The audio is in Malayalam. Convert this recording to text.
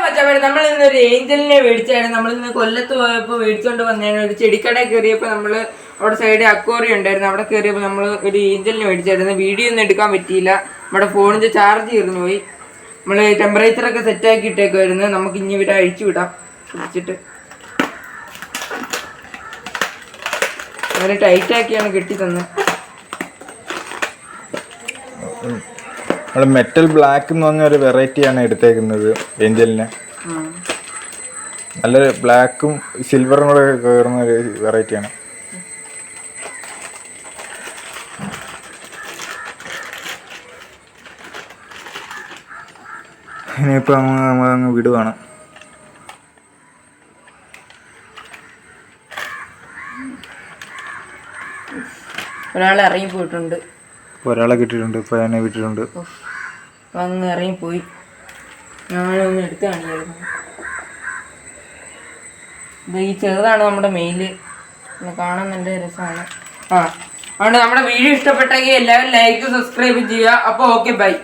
മച്ചാമാരെ, നമ്മൾ ഇന്നൊരു ഏഞ്ചലിനെ മേടിച്ചായിരുന്നു. നമ്മളിന്ന് കൊല്ലത്ത് പോയപ്പോൾ മേടിച്ചോണ്ട് വന്നതാണ്. ഒരു ചെടിക്കട കയറിയപ്പോൾ നമ്മൾ അവിടെ സൈഡിൽ അക്വേറിയം ഉണ്ടായിരുന്നു. അവിടെ കയറിയപ്പോൾ നമ്മൾ ഒരു ഏഞ്ചലിനെ മേടിച്ചായിരുന്നു. വീഡിയോ ഒന്നും എടുക്കാൻ പറ്റിയില്ല, നമ്മുടെ ഫോണിൻ്റെ ചാർജ് തീർന്നു പോയി. നമ്മൾ ടെമ്പറേച്ചറൊക്കെ സെറ്റാക്കി ഇട്ടേക്കുമായിരുന്നു. നമുക്ക് ഇനി ഇവിടെ അഴിച്ചു വിടാം. പിടിച്ചിട്ട് അങ്ങനെ ടൈറ്റാക്കിയാണ് കെട്ടി തന്നെ. നമ്മൾ മെറ്റൽ ബ്ലാക്ക് എന്ന് പറഞ്ഞ ഒരു വെറൈറ്റിയാണ് എടുത്തേക്കുന്നത് ഏഞ്ചലിന്. നല്ലൊരു ബ്ലാക്കും സിൽവറും കൂടെ കയറുന്ന ഒരു വെറൈറ്റിയാണ്. ഇനിയിപ്പോൾ അങ്ങ് വിടുവാണ്. ഒരാൾ ഇറങ്ങിപ്പോയിട്ടുണ്ട്, ഒരാളെ കിട്ടിയിട്ടുണ്ട്, ഇപ്പോൾ എന്നെ വിട്ടിട്ടുണ്ട്. അങ്ങ് ഇറങ്ങിപ്പോയി. ഞാനൊന്ന് എടുത്ത് കാണിക്കായിരുന്നു. ഈ ചെറുതാണ് നമ്മുടെ മെയില്, കാണാൻ നല്ല രസമാണ്. അതുകൊണ്ട് നമ്മുടെ വീഡിയോ ഇഷ്ടപ്പെട്ടെങ്കിൽ എല്ലാവരും ലൈക്ക് സബ്സ്ക്രൈബ് ചെയ്യുക. അപ്പോൾ ഓക്കെ, ബൈ.